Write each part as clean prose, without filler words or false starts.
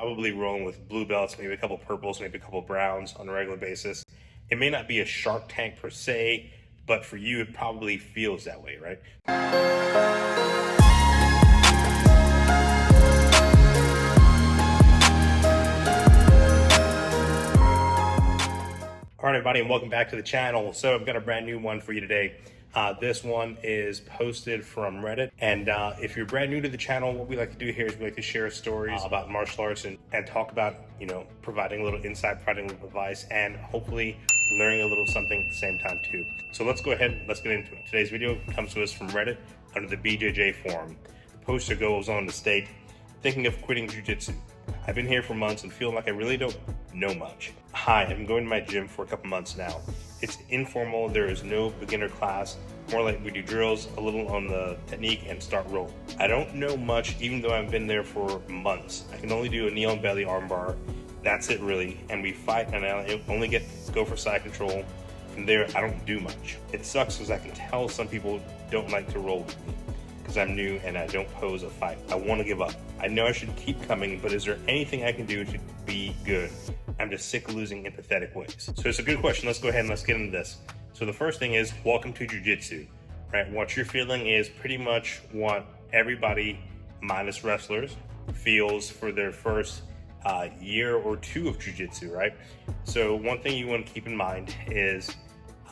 probably rolling with blue belts, maybe a couple purples, maybe a couple browns on a regular basis. It may not be a Shark Tank per se, but for you, it probably feels that way, right? All right, everybody, and welcome back to the channel. So I've got a brand new one for you today. This one is posted from Reddit. And if you're brand new to the channel, what we like to do here is we like to share stories about martial arts and talk about, providing a little insight, providing a little advice, and hopefully learning a little something at the same time too. So let's go ahead, let's get into it. Today's video comes to us from Reddit under the BJJ forum. The poster goes on to state, thinking of quitting jiu-jitsu. I've been here for months and feel like I really don't know much. Hi, I've been going to my gym for a couple months now. It's informal, there is no beginner class, more like we do drills, a little on the technique and start roll. I don't know much even though I've been there for months. I can only do a knee on belly armbar. That's it really, and we fight and I only go for side control. From there, I don't do much. It sucks because I can tell some people don't like to roll with me because I'm new and I don't pose a fight. I want to give up. I know I should keep coming, but is there anything I can do to be good? I'm just sick of losing in pathetic ways. So it's a good question. Let's go ahead and let's get into this. So the first thing is, welcome to jiu-jitsu, right? What you're feeling is pretty much what everybody, minus wrestlers, feels for their first year or two of jiu-jitsu, right? So one thing you want to keep in mind is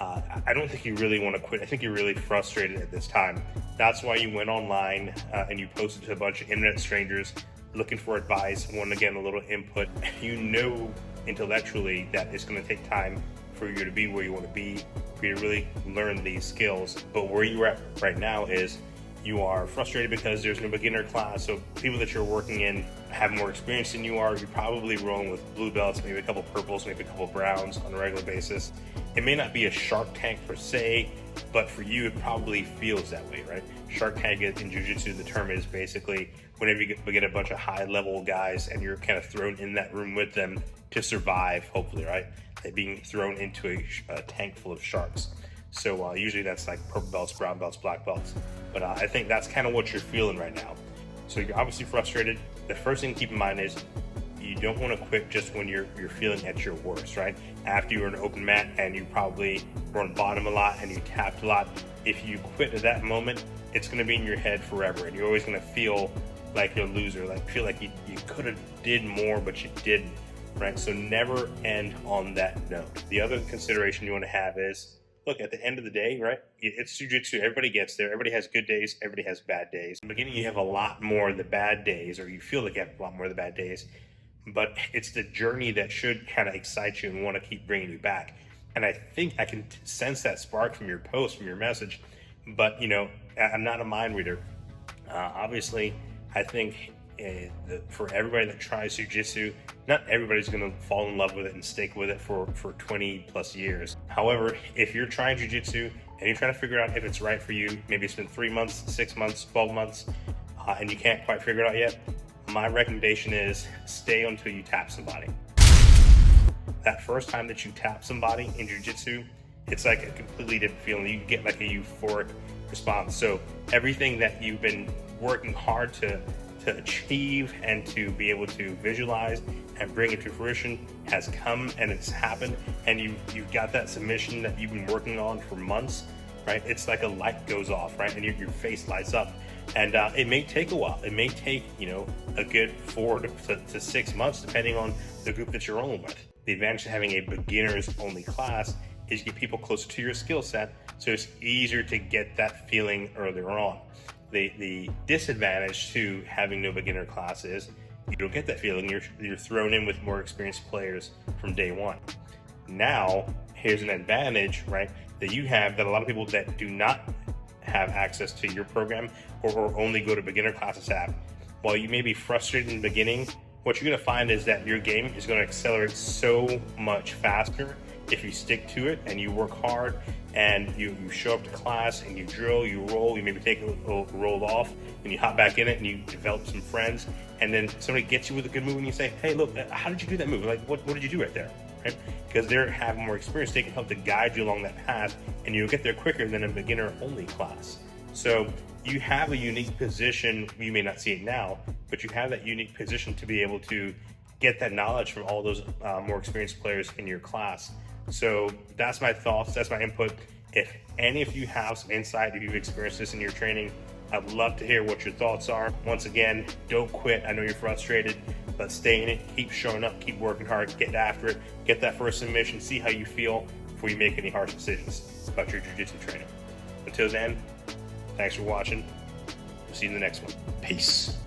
I don't think you really want to quit. I think you're really frustrated at this time. That's why you went online and you posted to a bunch of internet strangers looking for advice, wanting to get a little input. You know intellectually that it's going to take time for you to be where you want to be, for you to really learn these skills. But where you're at right now is you are frustrated because there's no beginner class. So people that you're working in have more experience than you are. You're probably rolling with blue belts, maybe a couple purples, maybe a couple browns on a regular basis. It may not be a Shark Tank per se, but for you, it probably feels that way, right? Shark Tank in Jiu-Jitsu, the term is basically whenever you get a bunch of high-level guys and you're kind of thrown in that room with them to survive, hopefully, right? They're being thrown into a tank full of sharks. So usually that's like purple belts, brown belts, black belts. But I think that's kind of what you're feeling right now. So you're obviously frustrated. The first thing to keep in mind is you don't want to quit just when you're feeling at your worst, right? After you were an open mat and you probably were on bottom a lot and you tapped a lot, if you quit at that moment, it's going to be in your head forever. And you're always going to feel like you're a loser, like feel like you could have did more, but you didn't, right? So never end on that note. The other consideration you want to have is, look, at the end of the day, right? It's jiu-jitsu. Everybody gets there. Everybody has good days. Everybody has bad days. In the beginning, you have a lot more of the bad days, or you feel like you have a lot more of the bad days. But it's the journey that should kind of excite you and want to keep bringing you back. And I think I can sense that spark from your post, from your message. But, I'm not a mind reader. Obviously, I think for everybody that tries jiu-jitsu, not everybody's going to fall in love with it and stick with it for 20 plus years. However, if you're trying jiu-jitsu and you're trying to figure out if it's right for you, maybe it's been 3 months, 6 months, 12 months, and you can't quite figure it out yet, my recommendation is stay until you tap somebody. That first time that you tap somebody in jiu-jitsu, it's like a completely different feeling. You get like a euphoric response. So everything that you've been working hard to achieve and to be able to visualize and bring it to fruition has come and it's happened, and you've got that submission that you've been working on for months, right? It's like a light goes off, right? And your face lights up. And it may take a while. It may take, a good 4 to 6 months, depending on the group that you're rolling with. The advantage of having a beginners only class is you get people closer to your skill set, so it's easier to get that feeling earlier on. The disadvantage to having no beginner class is you don't get that feeling. You're thrown in with more experienced players from day one. Now, here's an advantage, right, that you have that a lot of people that do not have access to your program or only go to beginner classes have. While you may be frustrated in the beginning, what you're going to find is that your game is going to accelerate so much faster if you stick to it and you work hard and you show up to class and you drill, you roll, you maybe take a little roll off and you hop back in it and you develop some friends, and then somebody gets you with a good move and you say, hey, look, how did you do that move? Like, what did you do right there? Right? Because they have more experience, they can help to guide you along that path, and you'll get there quicker than a beginner only class. So you have a unique position. You may not see it now, but you have that unique position to be able to get that knowledge from all those more experienced players in your class. So that's my thoughts, that's my input. If any of you have some insight, if you've experienced this in your training, I'd love to hear what your thoughts are. Once again, don't quit. I know you're frustrated, but stay in it, keep showing up, keep working hard, get after it, get that first submission, see how you feel before you make any harsh decisions about your jiu-jitsu training. Until then, thanks for watching. We'll see you in the next one. Peace.